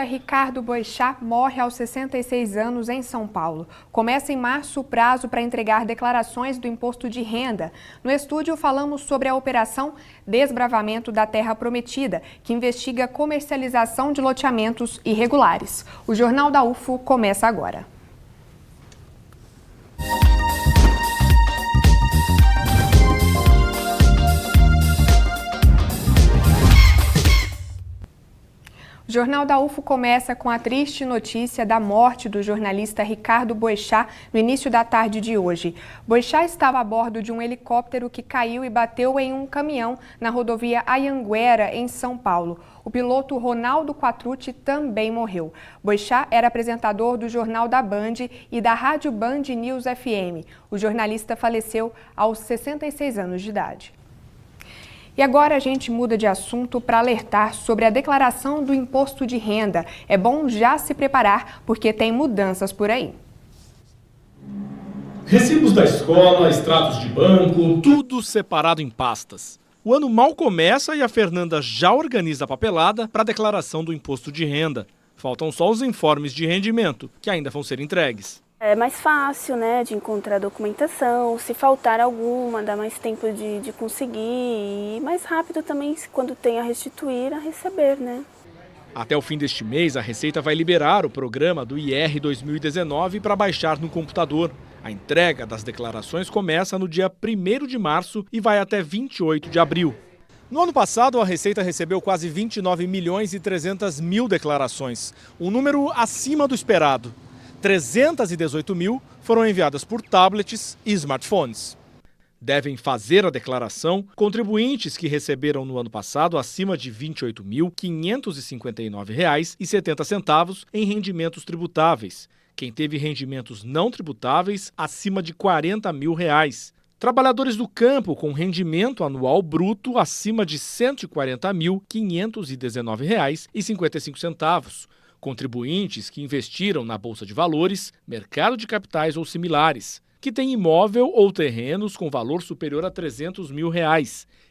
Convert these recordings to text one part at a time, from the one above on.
Ricardo Boechat morre aos 66 anos em São Paulo. Começa em março o prazo para entregar declarações do imposto de renda. No estúdio falamos sobre a operação Desbravamento da Terra Prometida, que investiga a comercialização de loteamentos irregulares. O Jornal da UFO começa agora. O Jornal da UFO começa com a triste notícia da morte do jornalista Ricardo Boechat no início da tarde de hoje. Boechat estava a bordo de um helicóptero que caiu e bateu em um caminhão na rodovia Anhanguera, em São Paulo. O piloto Ronaldo Quatrucci também morreu. Boechat era apresentador do Jornal da Band e da Rádio Band News FM. O jornalista faleceu aos 66 anos de idade. E agora a gente muda de assunto para alertar sobre a declaração do imposto de renda. É bom já se preparar, porque tem mudanças por aí. Recibos da escola, extratos de banco... Tudo separado em pastas. O ano mal começa e a Fernanda já organiza a papelada para a declaração do imposto de renda. Faltam só os informes de rendimento, que ainda vão ser entregues. É mais fácil, né, de encontrar documentação, se faltar alguma, dá mais tempo de conseguir e mais rápido também, quando tem a restituir, a receber, né. Até o fim deste mês, a Receita vai liberar o programa do IR 2019 para baixar no computador. A entrega das declarações começa no dia 1º de março e vai até 28 de abril. No ano passado, a Receita recebeu quase 29 milhões e 300 mil declarações, um número acima do esperado. 318 mil foram enviadas por tablets e smartphones. Devem fazer a declaração contribuintes que receberam no ano passado acima de R$ 28.559,70 em rendimentos tributáveis. Quem teve rendimentos não tributáveis acima de R$ 40 mil. Trabalhadores do campo com rendimento anual bruto acima de R$ 140.519,55. Contribuintes que investiram na Bolsa de Valores, mercado de capitais ou similares, que têm imóvel ou terrenos com valor superior a R$ 300 mil.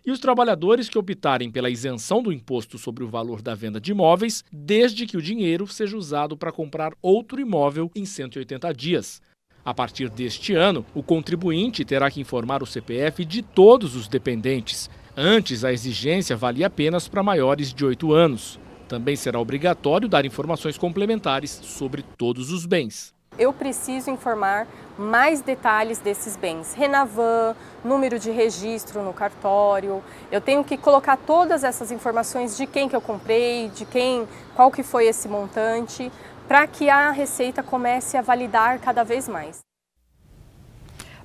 E os trabalhadores que optarem pela isenção do imposto sobre o valor da venda de imóveis, desde que o dinheiro seja usado para comprar outro imóvel em 180 dias. A partir deste ano, o contribuinte terá que informar o CPF de todos os dependentes. Antes, a exigência valia apenas para maiores de 8 anos. Também será obrigatório dar informações complementares sobre todos os bens. Eu preciso informar mais detalhes desses bens. Renavan, número de registro no cartório. Eu tenho que colocar todas essas informações de quem que eu comprei, qual que foi esse montante, para que a Receita comece a validar cada vez mais.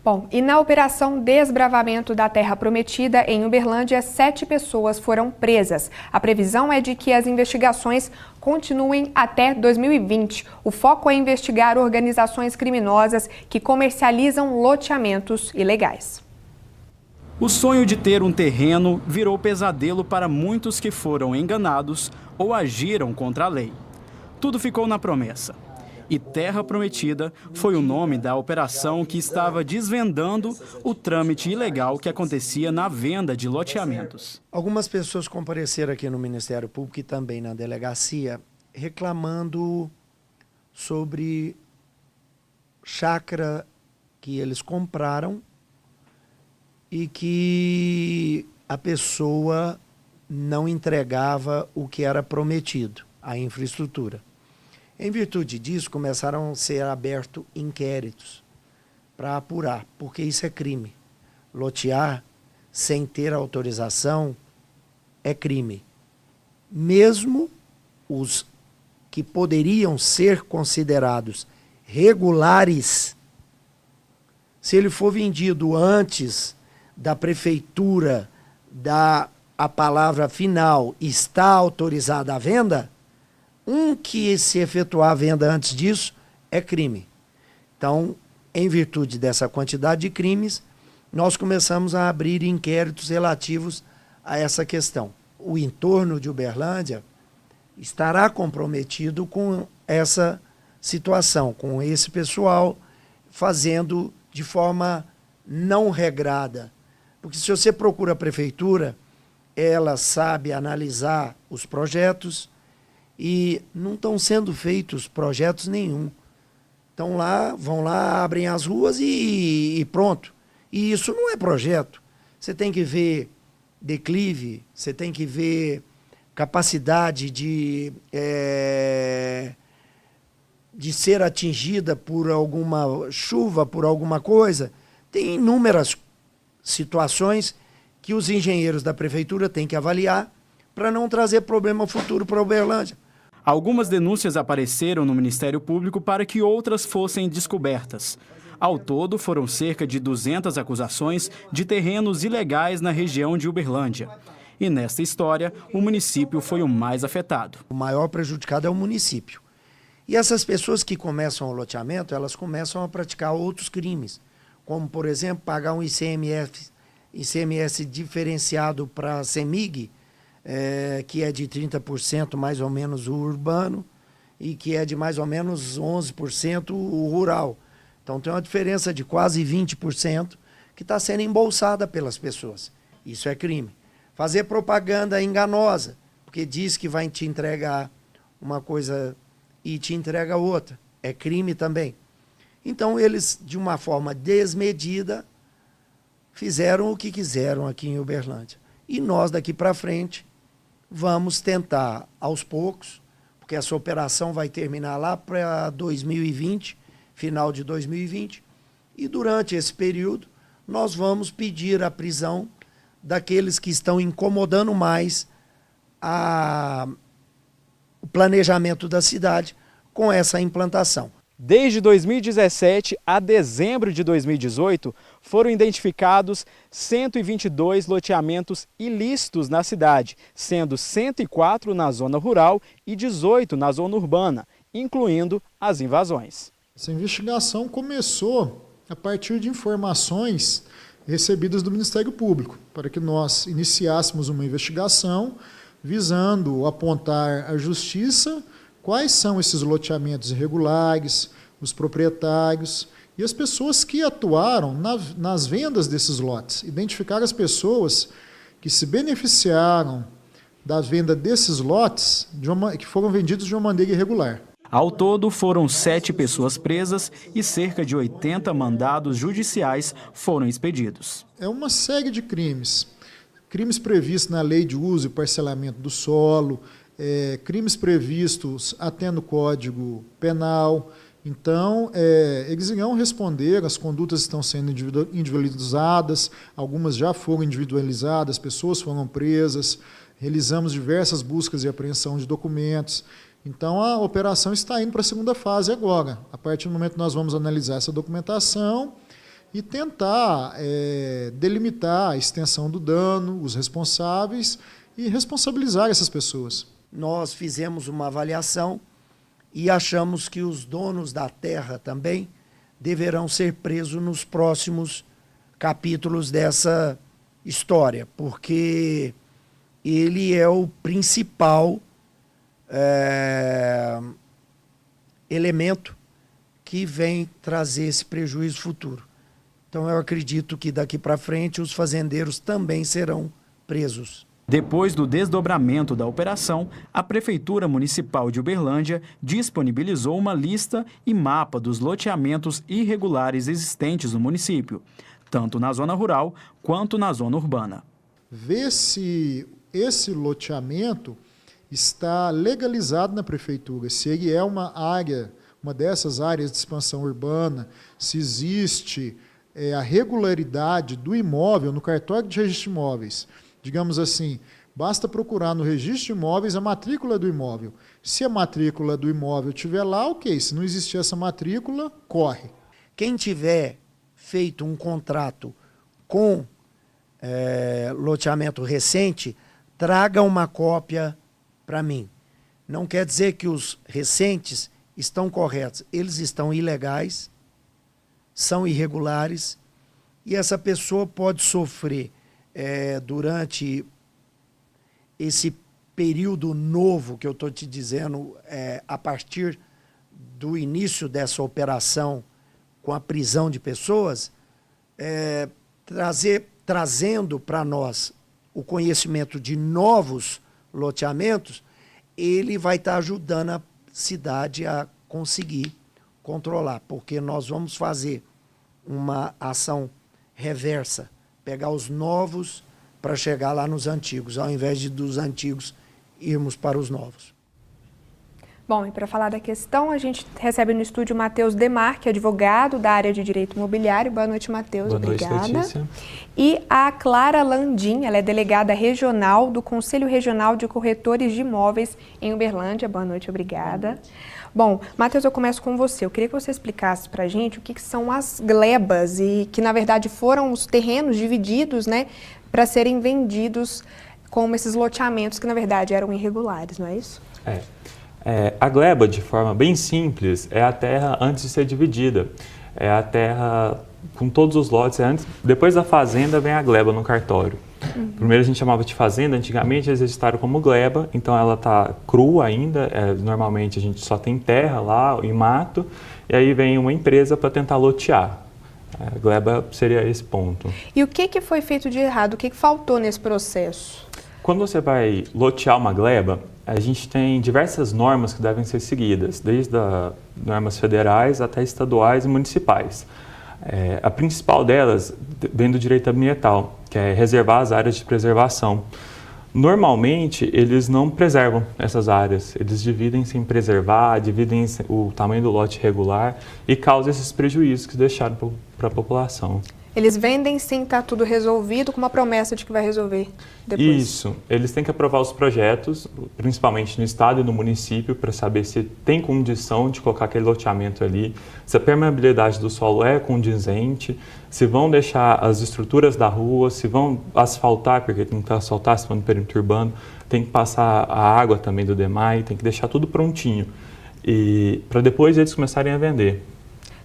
Bom, e na operação Desbravamento da Terra Prometida, em Uberlândia, 7 pessoas foram presas. A previsão é de que as investigações continuem até 2020. O foco é investigar organizações criminosas que comercializam loteamentos ilegais. O sonho de ter um terreno virou pesadelo para muitos que foram enganados ou agiram contra a lei. Tudo ficou na promessa. E Terra Prometida foi o nome da operação que estava desvendando o trâmite ilegal que acontecia na venda de loteamentos. Algumas pessoas compareceram aqui no Ministério Público e também na delegacia reclamando sobre chácara que eles compraram e que a pessoa não entregava o que era prometido, a infraestrutura. Em virtude disso, começaram a ser abertos inquéritos para apurar, porque isso é crime. Lotear sem ter autorização é crime. Mesmo os que poderiam ser considerados regulares, se ele for vendido antes da prefeitura dar a palavra final, está autorizada a venda, que se efetuar a venda antes disso é crime. Então, em virtude dessa quantidade de crimes, nós começamos a abrir inquéritos relativos a essa questão. O entorno de Uberlândia estará comprometido com essa situação, com esse pessoal fazendo de forma não regrada. Porque se você procura a prefeitura, ela sabe analisar os projetos e não estão sendo feitos projetos nenhum. Então vão lá, abrem as ruas e pronto. E isso não é projeto. Você tem que ver declive, você tem que ver capacidade de ser atingida por alguma chuva, por alguma coisa. Tem inúmeras situações que os engenheiros da prefeitura têm que avaliar para não trazer problema futuro para Uberlândia. Algumas denúncias apareceram no Ministério Público para que outras fossem descobertas. Ao todo, foram cerca de 200 acusações de terrenos ilegais na região de Uberlândia. E nesta história, o município foi o mais afetado. O maior prejudicado é o município. E essas pessoas que começam o loteamento, elas começam a praticar outros crimes, como, por exemplo, pagar um ICMS diferenciado para a CEMIG, que é de 30% mais ou menos o urbano e que é de mais ou menos 11% o rural. Então tem uma diferença de quase 20% que está sendo embolsada pelas pessoas. Isso é crime. Fazer propaganda enganosa, porque diz que vai te entregar uma coisa e te entrega outra. É crime também. Então eles, de uma forma desmedida, fizeram o que quiseram aqui em Uberlândia. E nós, daqui para frente, vamos tentar, aos poucos, porque essa operação vai terminar lá para 2020, final de 2020, e durante esse período nós vamos pedir a prisão daqueles que estão incomodando mais o planejamento da cidade com essa implantação. Desde 2017 a dezembro de 2018, foram identificados 122 loteamentos ilícitos na cidade, sendo 104 na zona rural e 18 na zona urbana, incluindo as invasões. Essa investigação começou a partir de informações recebidas do Ministério Público, para que nós iniciássemos uma investigação visando apontar à Justiça quais são esses loteamentos irregulares, os proprietários e as pessoas que atuaram nas vendas desses lotes. Identificar as pessoas que se beneficiaram da venda desses lotes que foram vendidos de uma maneira irregular. Ao todo, foram 7 pessoas presas e cerca de 80 mandados judiciais foram expedidos. É uma série de crimes. Crimes previstos na Lei de Uso e Parcelamento do Solo, crimes previstos até no Código Penal. Então, eles irão responder, as condutas estão sendo individualizadas, algumas já foram individualizadas, pessoas foram presas, realizamos diversas buscas e apreensão de documentos. Então, a operação está indo para a segunda fase agora. A partir do momento que nós vamos analisar essa documentação e tentar delimitar a extensão do dano, os responsáveis e responsabilizar essas pessoas. Nós fizemos uma avaliação e achamos que os donos da terra também deverão ser presos nos próximos capítulos dessa história, porque ele é o principal elemento que vem trazer esse prejuízo futuro. Então eu acredito que daqui para frente os fazendeiros também serão presos. Depois do desdobramento da operação, a Prefeitura Municipal de Uberlândia disponibilizou uma lista e mapa dos loteamentos irregulares existentes no município, tanto na zona rural quanto na zona urbana. Ver se esse loteamento está legalizado na Prefeitura, se ele é uma dessas áreas de expansão urbana, se existe a regularidade do imóvel no cartório de registro de imóveis. Digamos assim, basta procurar no registro de imóveis a matrícula do imóvel. Se a matrícula do imóvel estiver lá, ok. Se não existir essa matrícula, corre. Quem tiver feito um contrato com loteamento recente, traga uma cópia para mim. Não quer dizer que os recentes estão corretos. Eles estão ilegais, são irregulares, e essa pessoa pode sofrer durante esse período novo que eu estou te dizendo, a partir do início dessa operação com a prisão de pessoas, trazendo para nós o conhecimento de novos loteamentos, ele vai estar ajudando a cidade a conseguir controlar, porque nós vamos fazer uma ação reversa, pegar os novos para chegar lá nos antigos, ao invés de dos antigos irmos para os novos. Bom, e para falar da questão, a gente recebe no estúdio o Matheus Demar, que é advogado da área de Direito Imobiliário. Boa noite, Matheus. Obrigada. Boa noite, Letícia. E a Clara Landim, ela é delegada regional do Conselho Regional de Corretores de Imóveis em Uberlândia. Boa noite, obrigada. Bom, Matheus, eu começo com você. Eu queria que você explicasse para a gente o que são as glebas e que, na verdade, foram os terrenos divididos, né, para serem vendidos como esses loteamentos que, na verdade, eram irregulares, não é isso? A gleba, de forma bem simples, é a terra antes de ser dividida. É a terra com todos os lotes. Depois da fazenda vem a gleba no cartório. Primeiro a gente chamava de fazenda, antigamente eles registraram como gleba, então ela está crua ainda. Normalmente a gente só tem terra lá e mato, e aí vem uma empresa para tentar lotear. A gleba seria esse ponto. E o que foi feito de errado? O que faltou nesse processo? Quando você vai lotear uma gleba, a gente tem diversas normas que devem ser seguidas, desde as normas federais até estaduais e municipais. A principal delas vem do direito ambiental, que é reservar as áreas de preservação. Normalmente, eles não preservam essas áreas, eles dividem sem preservar, dividem o tamanho do lote regular e causam esses prejuízos que deixaram para a população. Eles vendem sem estar tudo resolvido, com uma promessa de que vai resolver depois. Isso. Eles têm que aprovar os projetos, principalmente no estado e no município, para saber se tem condição de colocar aquele loteamento ali, se a permeabilidade do solo é condizente, se vão deixar as estruturas da rua, se vão asfaltar, porque tem que asfaltar se for no perímetro urbano, tem que passar a água também do DEMAI, tem que deixar tudo prontinho, e para depois eles começarem a vender.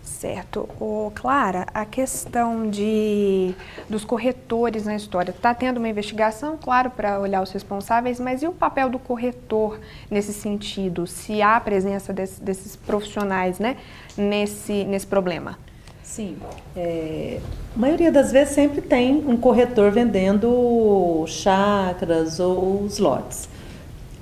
Certo. Clara, a questão dos corretores na história, está tendo uma investigação, claro, para olhar os responsáveis, mas e o papel do corretor nesse sentido? Se há a presença desses profissionais, né, nesse problema? Sim. A maioria das vezes sempre tem um corretor vendendo chácaras ou os lotes.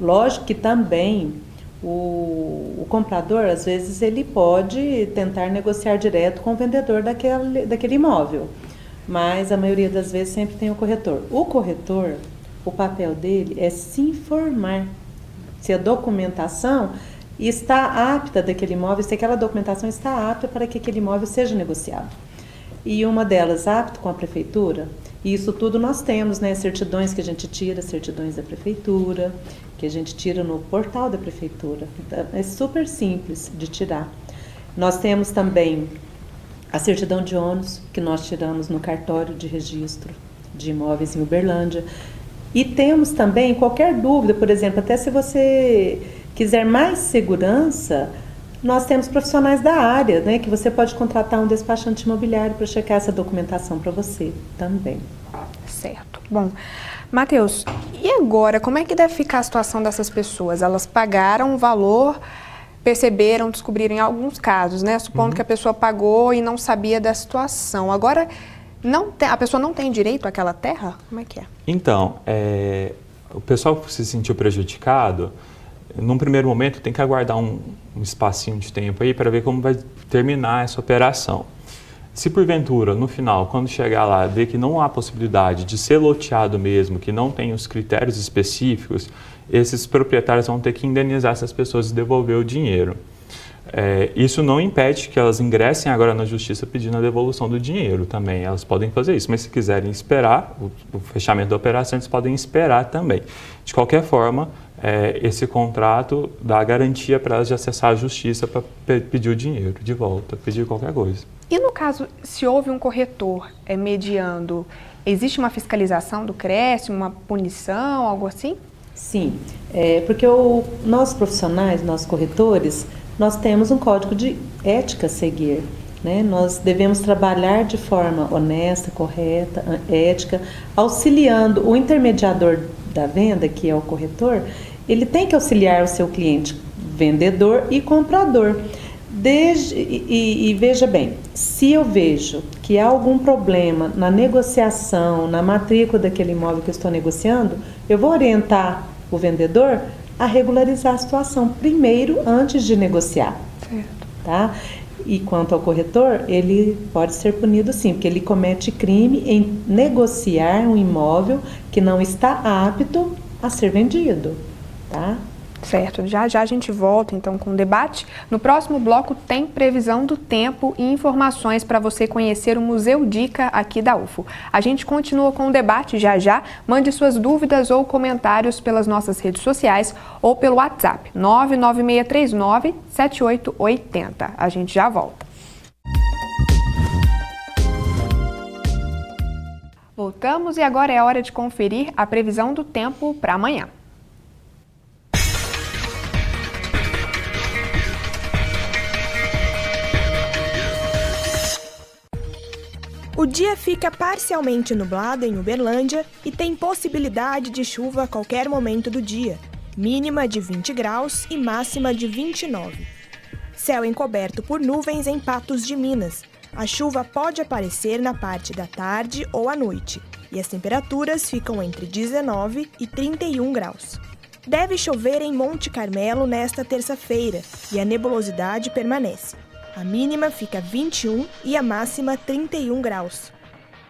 Lógico que também o comprador, às vezes, ele pode tentar negociar direto com o vendedor daquele imóvel, mas a maioria das vezes sempre tem o corretor. O corretor, o papel dele é se informar se a documentação está apta daquele imóvel, se aquela documentação está apta para que aquele imóvel seja negociado. E uma delas apta com a prefeitura, e isso tudo nós temos, né, certidões que a gente tira, certidões da prefeitura, que a gente tira no portal da prefeitura. É super simples de tirar. Nós temos também a certidão de ônus, que nós tiramos no cartório de registro de imóveis em Uberlândia. E temos também, qualquer dúvida, por exemplo, até se você quiser mais segurança, nós temos profissionais da área, né, que você pode contratar um despachante imobiliário para checar essa documentação para você também. Certo. Bom, Matheus, e agora, como é que deve ficar a situação dessas pessoas? Elas pagaram um valor, perceberam, descobriram em alguns casos, né? Supondo que a pessoa pagou e não sabia da situação. Agora, a pessoa não tem direito àquela terra? Como é que é? Então, o pessoal que se sentiu prejudicado, num primeiro momento tem que aguardar um espacinho de tempo aí para ver como vai terminar essa operação. Se porventura, no final, quando chegar lá, ver que não há possibilidade de ser loteado mesmo, que não tem os critérios específicos, esses proprietários vão ter que indenizar essas pessoas e devolver o dinheiro. Isso não impede que elas ingressem agora na justiça pedindo a devolução do dinheiro também. Elas podem fazer isso, mas se quiserem esperar o fechamento da operação, eles podem esperar também. De qualquer forma, esse contrato dá garantia para elas de acessar a justiça para pedir o dinheiro de volta, pedir qualquer coisa. E no caso, se houve um corretor mediando, existe uma fiscalização do CRES, uma punição, algo assim? Sim, porque nós profissionais, nós corretores, nós temos um código de ética a seguir, né? Nós devemos trabalhar de forma honesta, correta, ética, auxiliando o intermediador da venda, que é o corretor. Ele tem que auxiliar o seu cliente, vendedor e comprador. E veja bem, se eu vejo que há algum problema na negociação, na matrícula daquele imóvel que eu estou negociando, eu vou orientar o vendedor a regularizar a situação primeiro antes de negociar. Certo. Tá? E quanto ao corretor, ele pode ser punido sim, porque ele comete crime em negociar um imóvel que não está apto a ser vendido, tá? Certo, já a gente volta então com o debate. No próximo bloco tem previsão do tempo e informações para você conhecer o Museu Dica aqui da UFO. A gente continua com o debate já. Mande suas dúvidas ou comentários pelas nossas redes sociais ou pelo WhatsApp 99639-7880. A gente já volta. Voltamos e agora é hora de conferir a previsão do tempo para amanhã. O dia fica parcialmente nublado em Uberlândia e tem possibilidade de chuva a qualquer momento do dia, mínima de 20 graus e máxima de 29. Céu encoberto por nuvens em Patos de Minas. A chuva pode aparecer na parte da tarde ou à noite, e as temperaturas ficam entre 19 e 31 graus. Deve chover em Monte Carmelo nesta terça-feira e a nebulosidade permanece. A mínima fica 21 e a máxima 31 graus.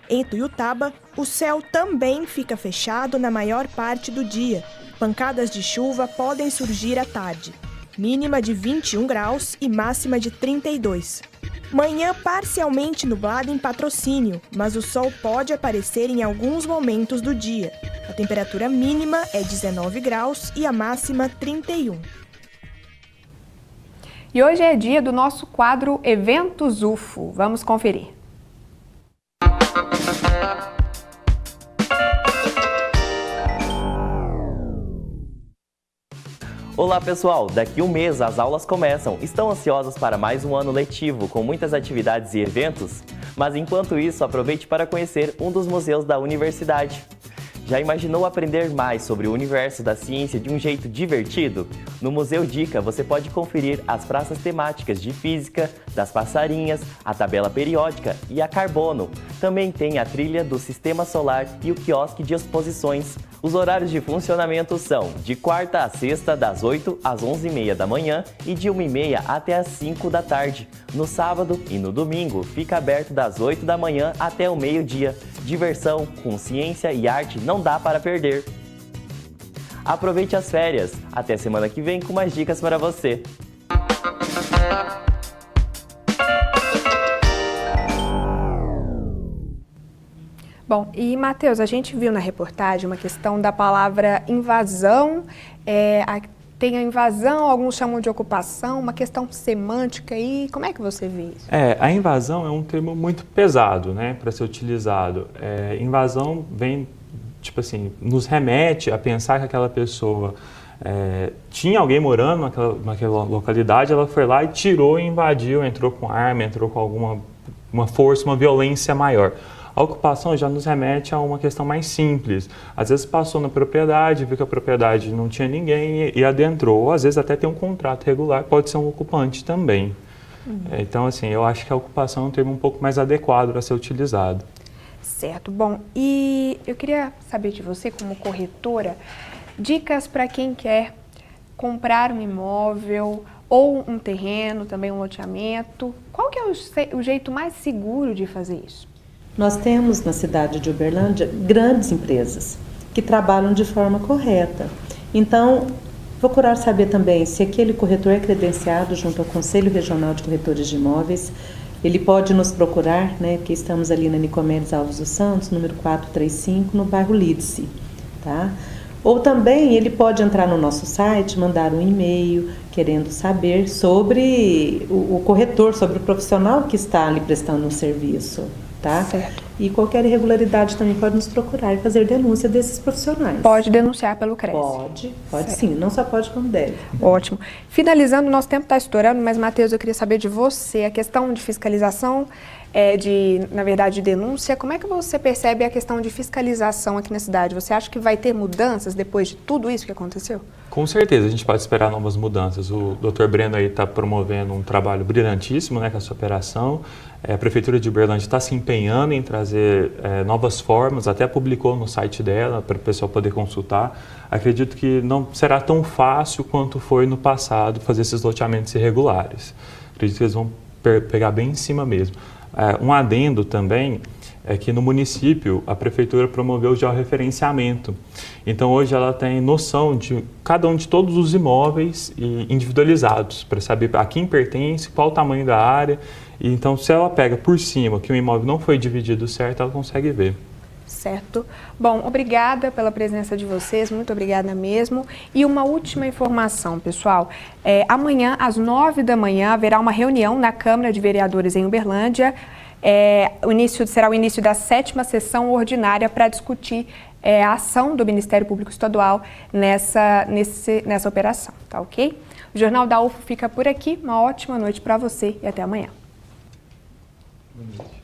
Em Tuiutaba, o céu também fica fechado na maior parte do dia. Pancadas de chuva podem surgir à tarde. Mínima de 21 graus e máxima de 32. Manhã parcialmente nublada em Patrocínio, mas o sol pode aparecer em alguns momentos do dia. A temperatura mínima é 19 graus e a máxima 31. E hoje é dia do nosso quadro Eventos UFO. Vamos conferir. Olá pessoal, daqui a um mês as aulas começam. Estão ansiosos para mais um ano letivo com muitas atividades e eventos? Mas enquanto isso, aproveite para conhecer um dos museus da universidade. Já imaginou aprender mais sobre o universo da ciência de um jeito divertido? No Museu Dica você pode conferir as praças temáticas de física, das passarinhas, a tabela periódica e a carbono. Também tem a trilha do sistema solar e o quiosque de exposições. Os horários de funcionamento são de quarta a sexta, das 8 às 11h30 da manhã e de 1h30 até às 5 da tarde. No sábado e no domingo, fica aberto das 8 da manhã até o meio-dia. Diversão, com ciência e arte não dá para perder. Aproveite as férias. Até semana que vem com mais dicas para você. Bom, e Matheus, a gente viu na reportagem uma questão da palavra invasão, tem a invasão, alguns chamam de ocupação, uma questão semântica aí, como é que você vê isso? A invasão é um termo muito pesado, né, para ser utilizado. Invasão vem, tipo assim, nos remete a pensar que aquela pessoa tinha alguém morando naquela localidade, ela foi lá e tirou e invadiu, entrou com arma, entrou com alguma força, uma violência maior. A ocupação já nos remete a uma questão mais simples. Às vezes passou na propriedade, viu que a propriedade não tinha ninguém e adentrou. Ou às vezes até tem um contrato regular, pode ser um ocupante também. Então, assim, eu acho que a ocupação é um termo um pouco mais adequado para ser utilizado. Certo. Bom, e eu queria saber de você, como corretora, dicas para quem quer comprar um imóvel ou um terreno, também um loteamento. Qual que é o jeito mais seguro de fazer isso? Nós temos na cidade de Uberlândia grandes empresas que trabalham de forma correta. Então, procurar saber também se aquele corretor é credenciado junto ao Conselho Regional de Corretores de Imóveis. Ele pode nos procurar, né, porque estamos ali na Nicomedes Alves dos Santos, número 435, no bairro Lídice, tá? Ou também ele pode entrar no nosso site, mandar um e-mail querendo saber sobre o corretor, sobre o profissional que está ali prestando um serviço. Tá? Certo. E qualquer irregularidade também pode nos procurar e fazer denúncia desses profissionais. Pode denunciar pelo CRES? Pode sim, não só pode como deve. Ótimo. Finalizando, nosso tempo está estourando, mas Matheus, eu queria saber de você, a questão de fiscalização na verdade, de denúncia. Como é que você percebe a questão de fiscalização aqui na cidade? Você acha que vai ter mudanças depois de tudo isso que aconteceu? Com certeza, a gente pode esperar novas mudanças. O Dr. Breno aí está promovendo um trabalho brilhantíssimo, né, com essa operação. A Prefeitura de Uberlândia está se empenhando em trazer novas formas, até publicou no site dela para o pessoal poder consultar. Acredito que não será tão fácil quanto foi no passado fazer esses loteamentos irregulares. Acredito que eles vão pegar bem em cima mesmo. Um adendo também é que no município a prefeitura promoveu já o referenciamento. Então hoje ela tem noção de cada um de todos os imóveis individualizados, para saber a quem pertence, qual o tamanho da área. E então se ela pega por cima que o imóvel não foi dividido certo, ela consegue ver. Certo. Bom, obrigada pela presença de vocês, muito obrigada mesmo. E uma última informação, pessoal. Amanhã, às 9 da manhã, haverá uma reunião na Câmara de Vereadores em Uberlândia. Será o início da 7ª sessão ordinária para discutir a ação do Ministério Público Estadual nessa operação, tá ok? O Jornal da UFO fica por aqui. Uma ótima noite para você e até amanhã. Boa noite.